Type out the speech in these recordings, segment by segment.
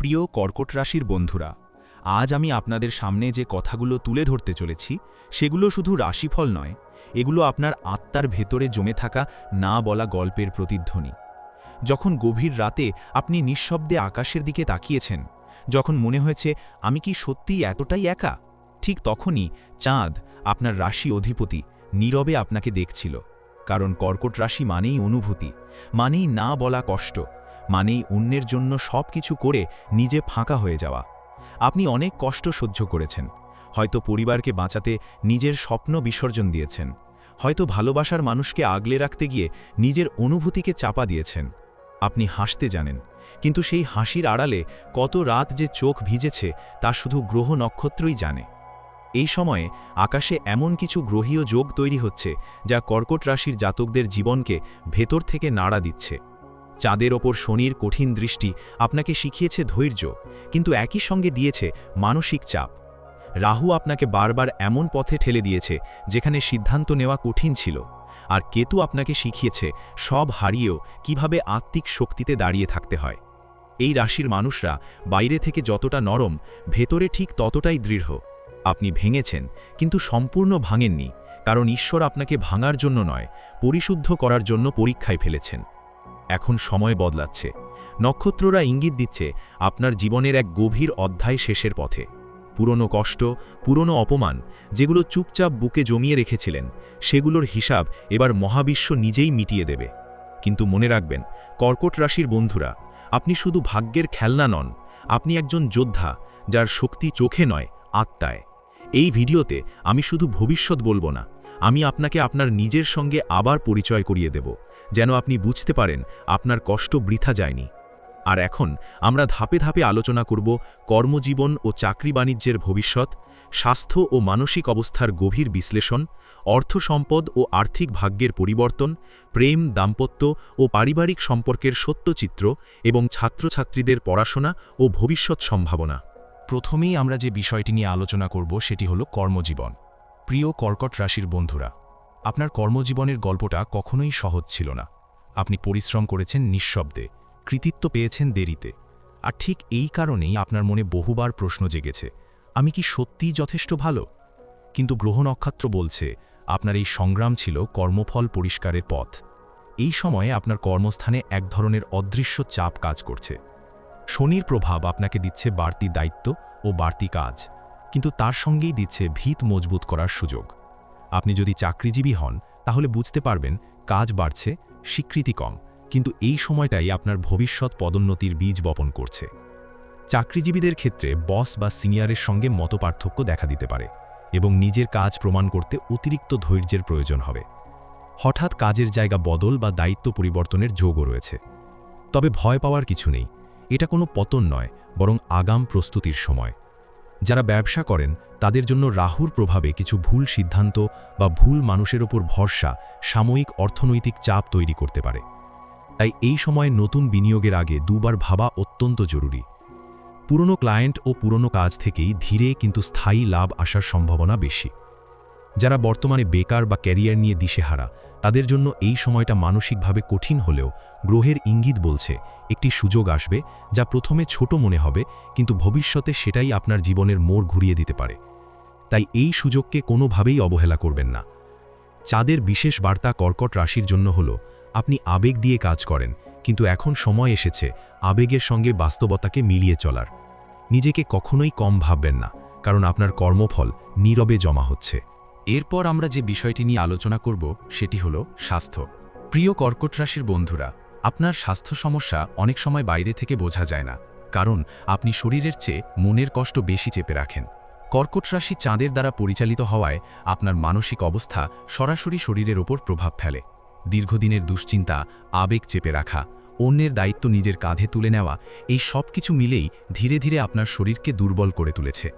প্রিয় কর্কট রাশির বন্ধুরা, আজ আমি আপনাদের সামনে যে কথাগুলো তুলে ধরতে চলেছি সেগুলো শুধু রাশিফল নয়, এগুলো আপনার আত্মার ভেতরে জমে থাকা না বলা গল্পের প্রতিধ্বনি। যখন গভীর রাতে আপনি নিঃশব্দে আকাশের দিকে তাকিয়েছেন, যখন মনে হয়েছে আমি কি সত্যিই এতটাই একা, ঠিক তখনই চাঁদ, আপনার রাশি অধিপতি, নীরবে আপনাকে দেখছিল। কারণ কর্কট রাশি মানেই অনুভূতি, মানেই না বলা কষ্ট, মানেই অন্যের জন্য সব কিছু করে নিজে ফাঁকা হয়ে যাওয়া। আপনি অনেক কষ্ট সহ্য করেছেন, হয়তো পরিবারকে বাঁচাতে নিজের স্বপ্ন বিসর্জন দিয়েছেন, হয়তো ভালোবাসার মানুষকে আগলে রাখতে গিয়ে নিজের অনুভূতিকে চাপা দিয়েছেন। আপনি হাসতে জানেন, কিন্তু সেই হাসির আড়ালে কত রাত যে চোখ ভিজেছে তা শুধু গ্রহ নক্ষত্রই জানে। এই সময়ে আকাশে এমন কিছু গ্রহীয় যোগ তৈরি হচ্ছে যা কর্কট রাশির জাতকদের জীবনকে ভেতর থেকে নাড়া দিচ্ছে। চাঁদের ওপর শনির কঠিন দৃষ্টি আপনাকে শিখিয়েছে ধৈর্য, কিন্তু একই সঙ্গে দিয়েছে মানসিক চাপ। রাহু আপনাকে বারবার এমন পথে ঠেলে দিয়েছে যেখানে সিদ্ধান্ত নেওয়া কঠিন ছিল, আর কেতু আপনাকে শিখিয়েছে সব হারিয়েও কিভাবে আত্মিক শক্তিতে দাঁড়িয়ে থাকতে হয়। এই রাশির মানুষরা বাইরে থেকে যতটা নরম, ভেতরে ঠিক ততটাই দৃঢ়। আপনি ভেঙেছেন, কিন্তু সম্পূর্ণ ভাঙেননি, কারণ ঈশ্বর আপনাকে ভাঙার জন্য নয়, পরিশুদ্ধ করার জন্য পরীক্ষায় ফেলেছেন। এখন সময় বদলাচ্ছে, নক্ষত্ররা ইঙ্গিত দিচ্ছে আপনার জীবনের এক গভীর অধ্যায় শেষের পথে। পুরনো কষ্ট, পুরনো অপমান, যেগুলো চুপচাপ বুকে জমিয়ে রেখেছিলেন, সেগুলোর হিসাব এবার মহাবিশ্ব নিজেই মিটিয়ে দেবে। কিন্তু মনে রাখবেন, কর্কট রাশির বন্ধুরা, আপনি শুধু ভাগ্যের খেলনা নন, আপনি একজন যোদ্ধা, যার শক্তি চোখে নয়, আত্মায়। এই ভিডিওতে আমি শুধু ভবিষ্যৎ বলবো না, আমি আপনাকে আপনার নিজের সঙ্গে আবার পরিচয় করিয়ে দেব, যেন আপনি বুঝতে পারেন আপনার কষ্ট বৃথা যায়নি। আর এখন আমরা ধাপে ধাপে আলোচনা করব কর্মজীবন ও চাকরি বাণিজ্যের ভবিষ্যৎ, স্বাস্থ্য ও মানসিক অবস্থার গভীর বিশ্লেষণ, অর্থ সম্পদ ও আর্থিক ভাগ্যের পরিবর্তন, প্রেম, দাম্পত্য ও পারিবারিক সম্পর্কের সত্যচিত্র, এবং ছাত্রছাত্রীদের পড়াশোনা ও ভবিষ্যৎ সম্ভাবনা। প্রথমেই আমরা যে বিষয়টি নিয়ে আলোচনা করব সেটি হলো কর্মজীবন। প্রিয় কর্কট রাশির বন্ধুরা, আপনার কর্মজীবনের গল্পটা কখনোই সহজ ছিল না। আপনি পরিশ্রম করেছেন নিঃশব্দে, কৃতিত্ব পেয়েছেন দেরিতে, আর ঠিক এই কারণেই আপনার মনে বহুবার প্রশ্ন জেগেছে, আমি কি সত্যিই যথেষ্ট ভালো? কিন্তু গ্রহ নক্ষত্র বলছে আপনার এই সংগ্রাম ছিল কর্মফল পরিষ্কারের পথ। এই সময়ে আপনার কর্মস্থানে এক ধরনের অদৃশ্য চাপ কাজ করছে। শনির প্রভাব আপনাকে দিচ্ছে বাড়তি দায়িত্ব ও বাড়তি কাজ, কিন্তু তার সঙ্গেই দিচ্ছে ভিত মজবুত করার সুযোগ। আপনি যদি চাকরিজীবী হন তাহলে বুঝতে পারবেন কাজ বাড়ছে, স্বীকৃতি কম, কিন্তু এই সময়টাই আপনার ভবিষ্যৎ পদোন্নতির বীজ বপন করছে। চাকরিজীবীদের ক্ষেত্রে বস বা সিনিয়রের সঙ্গে মতপার্থক্য দেখা দিতে পারে, এবং নিজের কাজ প্রমাণ করতে অতিরিক্ত ধৈর্যের প্রয়োজন হবে। হঠাৎ কাজের জায়গা বদল বা দায়িত্ব পরিবর্তনের যোগও রয়েছে। তবে ভয় পাওয়ার কিছু নেই, এটা কোনো পতন নয়, বরং আগাম প্রস্তুতির সময়। যারা ব্যবসা করেন তাদের জন্য রাহুর প্রভাবে কিছু ভুল সিদ্ধান্ত বা ভুল মানুষের ওপর ভরসা সাময়িক অর্থনৈতিক চাপ তৈরি করতে পারে। তাই এই সময়ে নতুন বিনিয়োগের আগে দুবার ভাবা অত্যন্ত জরুরি। পুরনো ক্লায়েন্ট ও পুরনো কাজ থেকেই ধীরে কিন্তু স্থায়ী লাভ আসার সম্ভাবনা বেশি। যারা বর্তমানে বেকার বা ক্যারিয়ার নিয়ে দিশেহারা, তাদের জন্য এই সময়টা মানসিকভাবে কঠিন হলেও গ্রহের ইঙ্গিত বলছে একটি সুযোগ আসবে, যা প্রথমে ছোট মনে হবে, কিন্তু ভবিষ্যতে সেটাই আপনার জীবনের মোড় ঘুরিয়ে দিতে পারে। তাই এই সুযোগকে কোনোভাবেই অবহেলা করবেন না। চাঁদের বিশেষ বার্তা কর্কট রাশির জন্য হলো, আপনি আবেগ দিয়ে কাজ করেন, কিন্তু এখন সময় এসেছে আবেগের সঙ্গে বাস্তবতাকে মিলিয়ে চলার। নিজেকে কখনোই কম ভাববেন না, কারণ আপনার কর্মফল নীরবে জমা হচ্ছে। এরপর আমরা যে বিষয়টি নিয়ে আলোচনা করব সেটি হলো স্বাস্থ্য। প্রিয় কর্কট রাশির বন্ধুরা, আপনার স্বাস্থ্য সমস্যা অনেক সময় বাইরে থেকে বোঝা যায় না, কারণ আপনি শরীরের চেয়ে মনের কষ্ট বেশি চেপে রাখেন। কর্কট রাশি চাঁদের দ্বারা পরিচালিত হওয়ায় আপনার মানসিক অবস্থা সরাসরি শরীরের ওপর প্রভাব ফেলে। দীর্ঘদিনের দুশ্চিন্তা, আবেগ চেপে রাখা, অন্যের দায়িত্ব নিজের কাঁধে তুলে নেওয়া, এই সব কিছু মিলেই ধীরে ধীরে আপনার শরীরকে দুর্বল করে তুলেছে।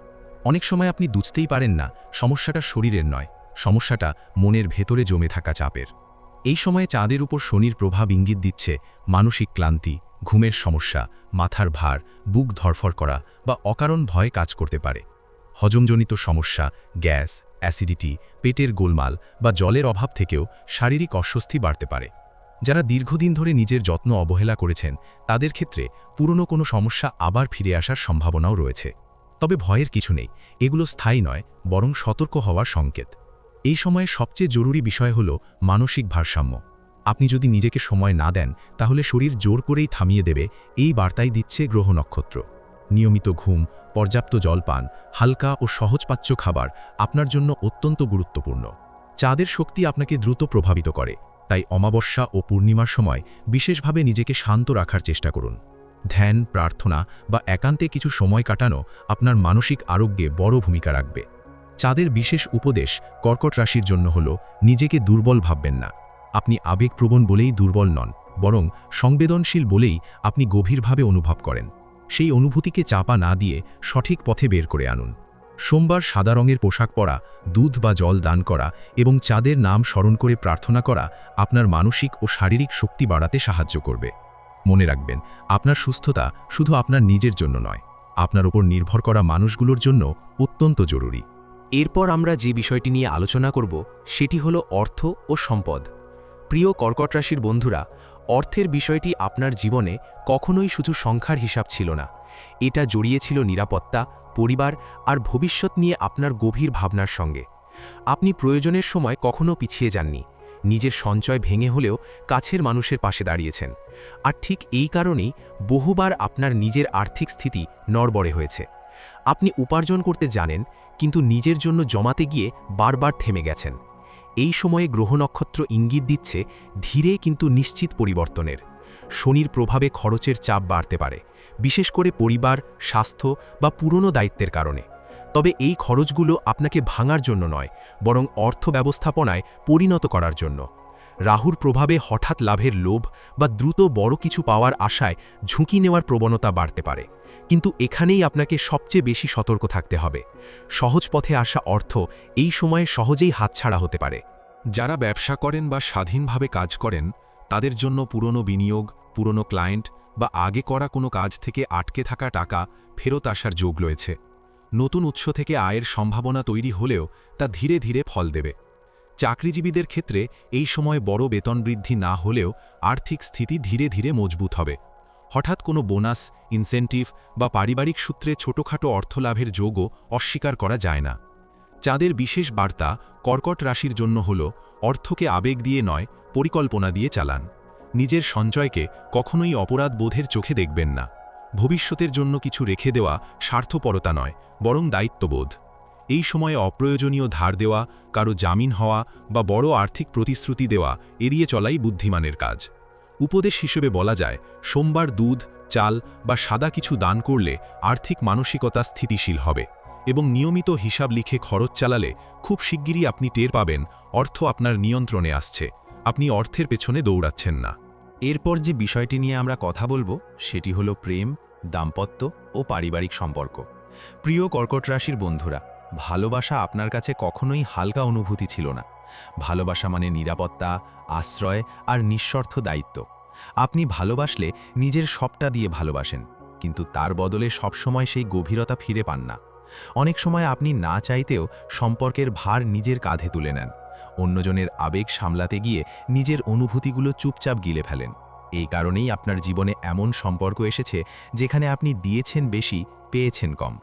অনেক সময় আপনি বুঝতেই পারেন না সমস্যাটা শরীরের নয়, সমস্যাটা মনের ভেতরে জমে থাকা চাপের। এই সময়ে চাঁদের উপর শনির প্রভাব ইঙ্গিত দিচ্ছে মানসিক ক্লান্তি, ঘুমের সমস্যা, মাথার ভার, বুক ধরফর করা বা অকারণ ভয় কাজ করতে পারে। হজমজনিত সমস্যা, গ্যাস, অ্যাসিডিটি, পেটের গোলমাল বা জলের অভাব থেকেও শারীরিক অস্বস্তি বাড়তে পারে। যারা দীর্ঘদিন ধরে নিজের যত্ন অবহেলা করেছেন তাদের ক্ষেত্রে পুরনো কোনো সমস্যা আবার ফিরে আসার সম্ভাবনাও রয়েছে। তবে ভয়ের কিছু নেই, এগুলো স্থায়ী নয়, বরং সতর্ক হওয়ার সংকেত। এই সময়ে সবচেয়ে জরুরি বিষয় হল মানসিক ভারসাম্য। আপনি যদি নিজেকে সময় না দেন তাহলে শরীর জোর করেই থামিয়ে দেবে, এই বার্তাই দিচ্ছে গ্রহ নক্ষত্র। নিয়মিত ঘুম, পর্যাপ্ত জল পান, হালকা ও সহজপাচ্য খাবার আপনার জন্য অত্যন্ত গুরুত্বপূর্ণ। চাঁদের শক্তি আপনাকে দ্রুত প্রভাবিত করে, তাই অমাবস্যা ও পূর্ণিমার সময় বিশেষভাবে নিজেকে শান্ত রাখার চেষ্টা করুন। ধ্যান, প্রার্থনা বা একান্তে কিছু সময় কাটানো আপনার মানসিক আরোগ্যে বড় ভূমিকা রাখবে। চাঁদের বিশেষ উপদেশ কর্কট রাশির জন্য হল, নিজেকে দুর্বল ভাববেন না। আপনি আবেগপ্রবণ বলেই দুর্বল নন, বরং সংবেদনশীল বলেই আপনি গভীরভাবে অনুভব করেন। সেই অনুভূতিকে চাপা না দিয়ে সঠিক পথে বের করে আনুন। সোমবার সাদা রঙের পোশাক পরা, দুধ বা জল দান করা এবং চাঁদের নাম স্মরণ করে প্রার্থনা করা আপনার মানসিক ও শারীরিক শক্তি বাড়াতে সাহায্য করবে। মনে রাখবেন, আপনার সুস্থতা শুধু আপনার নিজের জন্য নয়, আপনার উপর নির্ভর করা মানুষগুলোর জন্য অত্যন্ত জরুরি। এরপর আমরা যে বিষয়টি নিয়ে আলোচনা করব সেটি হলো অর্থ ও সম্পদ। প্রিয় কর্কট রাশির বন্ধুরা, অর্থের বিষয়টি আপনার জীবনে কখনোই শুধু সংখ্যার হিসাব ছিল না। এটা জড়িয়েছিল নিরাপত্তা, পরিবার আর ভবিষ্যৎ নিয়ে আপনার গভীর ভাবনার সঙ্গে। আপনি প্রয়োজনের সময় কখনো পিছিয়ে যাননি, নিজের সঞ্চয় ভেঙে হলেও কাছের মানুষের পাশে দাঁড়িয়েছেন। আর ঠিক এই কারণেই বহুবার আপনার নিজের আর্থিক স্থিতি নড়বড়ে হয়েছে। আপনি উপার্জন করতে জানেন, কিন্তু নিজের জন্য জমাতে গিয়ে বারবার থেমে গেছেন। এই সময়ে গ্রহ নক্ষত্র ইঙ্গিত দিচ্ছে ধীরে কিন্তু নিশ্চিত পরিবর্তনের। শনির প্রভাবে খরচের চাপ বাড়তে পারে, বিশেষ করে পরিবার, স্বাস্থ্য বা পুরনো দায়িত্বের কারণে। তবে এই খরচগুলো আপনাকে ভাঙার জন্য নয়, বরং অর্থ ব্যবস্থাপনায় পরিণত করার জন্য। রাহুর প্রভাবে হঠাৎ লাভের লোভ বা দ্রুত বড় কিছু পাওয়ার আশায় ঝুঁকি নেওয়ার প্রবণতা বাড়তে পারে, কিন্তু এখানেই আপনাকে সবচেয়ে বেশি সতর্ক থাকতে হবে। সহজ পথে আসা অর্থ এই সময়ে সহজেই হাতছাড়া হতে পারে। যারা ব্যবসা করেন বা স্বাধীনভাবে কাজ করেন তাদের জন্য পুরনো বিনিয়োগ, পুরনো ক্লায়েন্ট বা আগে করা কোনো কাজ থেকে আটকে থাকা টাকা ফেরত আসার যোগ রয়েছে। নতুন উৎস থেকে আয়ের সম্ভাবনা তৈরি হলেও তা ধীরে ধীরে ফল দেবে। চাকরিজীবীদের ক্ষেত্রে এই সময় বড় বেতন বৃদ্ধি না হলেও আর্থিক স্থিতি ধীরে ধীরে মজবুত হবে। হঠাৎ কোনো বোনাস, ইনসেন্টিভ বা পারিবারিক সূত্রে ছোটখাটো অর্থলাভের যোগও অস্বীকার করা যায় না। চাঁদের বিশেষ বার্তা কর্কট রাশির জন্য হল, অর্থকে আবেগ দিয়ে নয়, পরিকল্পনা দিয়ে চালান। নিজের সঞ্চয়কে কখনোই অপরাধ বোধের চোখে দেখবেন না। ভবিষ্যতের জন্য কিছু রেখে দেওয়া স্বার্থপরতা নয়, বরং দায়িত্ববোধ। এই সময়ে অপ্রয়োজনীয় ধার দেওয়া, কারো জামিন হওয়া বা বড় আর্থিক প্রতিশ্রুতি দেওয়া এড়িয়ে চলাই বুদ্ধিমানের কাজ। উপদেশ হিসেবে বলা যায়, সোমবার দুধ, চাল বা সাদা কিছু দান করলে আর্থিক মানসিকতা স্থিতিশীল হবে, এবং নিয়মিত হিসাব লিখে খরচ চালালে খুব শিগগিরই আপনি টের পাবেন অর্থ আপনার নিয়ন্ত্রণে আসছে, আপনি অর্থের পেছনে দৌড়াচ্ছেন না। এরপর যে বিষয়টি নিয়ে আমরা কথা বলবো সেটি হলো প্রেম, দাম্পত্য ও পারিবারিক সম্পর্ক। প্রিয় কর্কট রাশির বন্ধুরা, ভালোবাসা আপনার কাছে কখনোই হালকা অনুভূতি ছিল না। ভালোবাসা মানে নিরাপত্তা, আশ্রয় আর নিঃস্বার্থ দায়িত্ব। আপনি ভালোবাসলে নিজের সবটা দিয়ে ভালোবাসেন, কিন্তু তার বদলে সবসময় সেই গভীরতা ফিরে পান না। অনেক সময় আপনি না চাইতেও সম্পর্কের ভার নিজের কাঁধে তুলে নেন, অন্যজনের আবেগ সামলাতে গিয়ে নিজের অনুভূতিগুলো চুপচাপ গিলে ফেলেন। এই কারণেই আপনার জীবনে এমন সম্পর্ক এসেছে যেখানে আপনি দিয়েছেন বেশি, পেয়েছেন কম।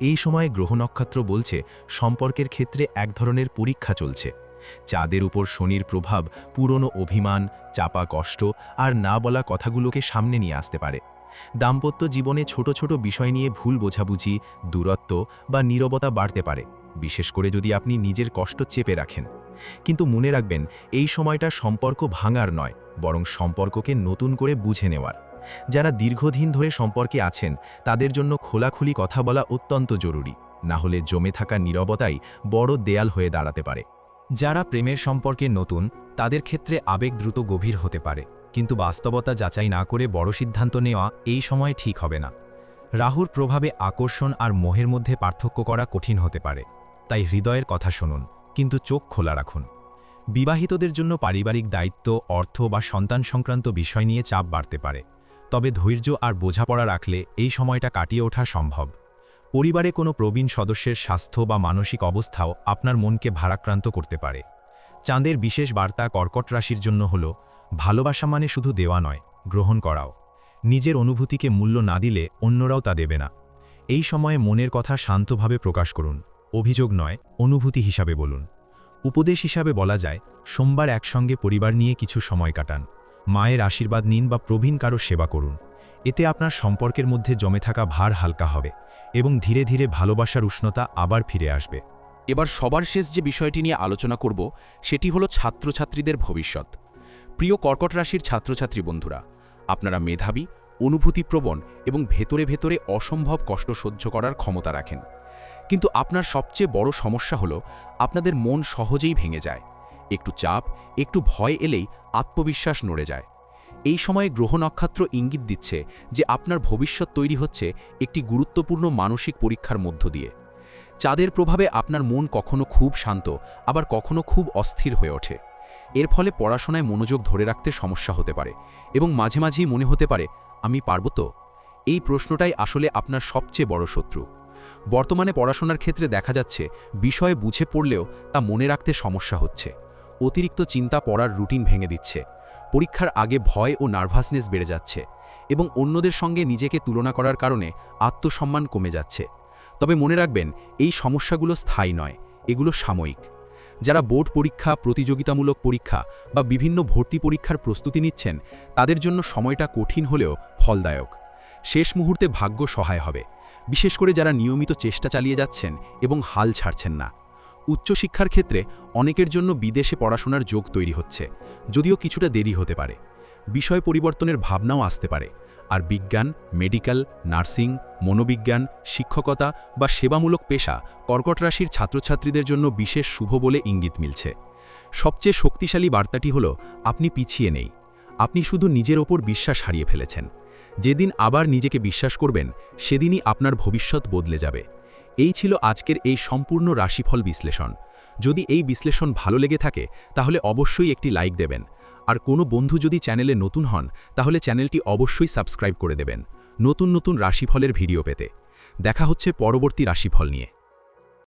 এই সময়ে গ্রহ নক্ষত্র বলছে, সম্পর্কের ক্ষেত্রে এক ধরনের পরীক্ষা চলছে। চাঁদের উপর শনির প্রভাব পুরনো অভিমান, চাপা কষ্ট আর না বলা কথাগুলোকে সামনে নিয়ে আসতে পারে। দাম্পত্য জীবনে ছোট ছোট বিষয় নিয়ে ভুল বোঝাবুঝি, দূরত্ব বা নীরবতা বাড়তে পারে, বিশেষ করে যদি আপনি নিজের কষ্ট চেপে রাখেন। কিন্তু মনে রাখবেন, এই সময়টা সম্পর্ক ভাঙার নয়, বরং সম্পর্ককে নতুন করে বুঝে নেওয়ার। যারা দীর্ঘদিন ধরে সম্পর্কে আছেন তাদের জন্য খোলাখুলি কথা বলা অত্যন্ত জরুরি, না হলে জমে থাকা নীরবতাই বড় দেয়াল হয়ে দাঁড়াতে পারে। যারা প্রেমের সম্পর্কে নতুন, তাদের ক্ষেত্রে আবেগ দ্রুত গভীর হতে পারে, কিন্তু বাস্তবতা যাচাই না করে বড় সিদ্ধান্ত নেওয়া এই সময় ঠিক হবে না। রাহুর প্রভাবে আকর্ষণ আর মোহের মধ্যে পার্থক্য করা কঠিন হতে পারে, তাই হৃদয়ের কথা শুনুন, কিন্তু চোখ খোলা রাখুন। বিবাহিতদের জন্য পারিবারিক দায়িত্ব, অর্থ বা সন্তান সংক্রান্ত বিষয় নিয়ে চাপ বাড়তে পারে, তবে ধৈর্য আর বোঝাপড়া রাখলে এই সময়টা কাটিয়ে ওঠা সম্ভব। পরিবারে কোনো প্রবীণ সদস্যের স্বাস্থ্য বা মানসিক অবস্থাও আপনার মনকে ভারাক্রান্ত করতে পারে। চাঁদের বিশেষ বার্তা কর্কট রাশির জন্য হল, ভালোবাসা মানে শুধু দেওয়া নয়, গ্রহণ করাও। নিজের অনুভূতিকে মূল্য না দিলে অন্যরাও তা দেবে না। এই সময়ে মনের কথা শান্তভাবে প্রকাশ করুন, অভিযোগ নয়, অনুভূতি হিসাবে বলুন। উপদেশ হিসাবে বলা যায়, সোমবার একসঙ্গে পরিবার নিয়ে কিছু সময় কাটান, মায়ের আশীর্বাদ নিন বা প্রবীণ কারো সেবা করুন। এতে আপনার সম্পর্কের মধ্যে জমে থাকা ভার হালকা হবে এবং ধীরে ধীরে ভালোবাসার উষ্ণতা আবার ফিরে আসবে। এবার সবার শেষ যে বিষয়টি নিয়ে আলোচনা করব সেটি হলো ছাত্রছাত্রীদের ভবিষ্যৎ। প্রিয় কর্কট রাশির ছাত্রছাত্রী বন্ধুরা, আপনারা মেধাবী, অনুভূতিপ্রবণ এবং ভেতরে ভেতরে অসম্ভব কষ্ট সহ্য করার ক্ষমতা রাখেন। কিন্তু আপনার সবচেয়ে বড় সমস্যা হলো আপনাদের মন সহজেই ভেঙে যায়। একটু চাপ, একটু ভয় এলেই আত্মবিশ্বাস নড়ে যায়। এই সময়ে গ্রহ নক্ষত্র ইঙ্গিত দিচ্ছে যে আপনার ভবিষ্যৎ তৈরি হচ্ছে একটি গুরুত্বপূর্ণ মানসিক পরীক্ষার মধ্য দিয়ে। চাঁদের প্রভাবে আপনার মন কখনো খুব শান্ত, আবার কখনো খুব অস্থির হয়ে ওঠে। এর ফলে পড়াশোনায় মনোযোগ ধরে রাখতে সমস্যা হতে পারে এবং মাঝে মাঝেই মনে হতে পারে, আমি পারব তো? এই প্রশ্নটাই আসলে আপনার সবচেয়ে বড় শত্রু। বর্তমানে পড়াশোনার ক্ষেত্রে দেখা যাচ্ছে বিষয়ে বুঝে পড়লেও তা মনে রাখতে সমস্যা হচ্ছে। অতিরিক্ত চিন্তা পড়ার রুটিন ভেঙে দিচ্ছে। পরীক্ষার আগে ভয় ও নার্ভাসনেস বেড়ে যাচ্ছে এবং অন্যদের সঙ্গে নিজেকে তুলনা করার কারণে আত্মসম্মান কমে যাচ্ছে। তবে মনে রাখবেন, এই সমস্যাগুলো স্থায়ী নয়, এগুলো সাময়িক। যারা বোর্ড পরীক্ষা, প্রতিযোগিতামূলক পরীক্ষা বা বিভিন্ন ভর্তি পরীক্ষার প্রস্তুতি নিচ্ছেন, তাদের জন্য সময়টা কঠিন হলেও ফলদায়ক। শেষ মুহূর্তে ভাগ্য সহায় হবে, বিশেষ করে যারা নিয়মিত চেষ্টা চালিয়ে যাচ্ছেন এবং হাল ছাড়ছেন না। উচ্চশিক্ষার ক্ষেত্রে অনেকের জন্য বিদেশে পড়াশোনার যোগ তৈরি হচ্ছে, যদিও কিছুটা দেরি হতে পারে। বিষয় পরিবর্তনের ভাবনাও আসতে পারে। আর বিজ্ঞান, মেডিকেল, নার্সিং, মনোবিজ্ঞান, শিক্ষকতা বা সেবামূলক পেশা কর্কট রাশির ছাত্রছাত্রীদের জন্য বিশেষ শুভ বলে ইঙ্গিত মিলছে। সবচেয়ে শক্তিশালী বার্তাটি হলো, আপনি পিছিয়ে নেই, আপনি শুধু নিজের ওপর বিশ্বাস হারিয়ে ফেলেছেন। যেদিন আবার নিজেকে বিশ্বাস করবেন, সেদিনই আপনার ভবিষ্যৎ বদলে যাবে। এই ছিল আজকের এই সম্পূর্ণ রাশিফল বিশ্লেষণ। যদি এই বিশ্লেষণ ভালো লেগে থাকে তাহলে অবশ্যই একটি লাইক দেবেন। আর কোনো বন্ধু যদি চ্যানেলে নতুন হন তাহলে চ্যানেলটি অবশ্যই সাবস্ক্রাইব করে দেবেন নতুন নতুন রাশিফলের ভিডিও পেতে। দেখা হচ্ছে পরবর্তী রাশিফল নিয়ে।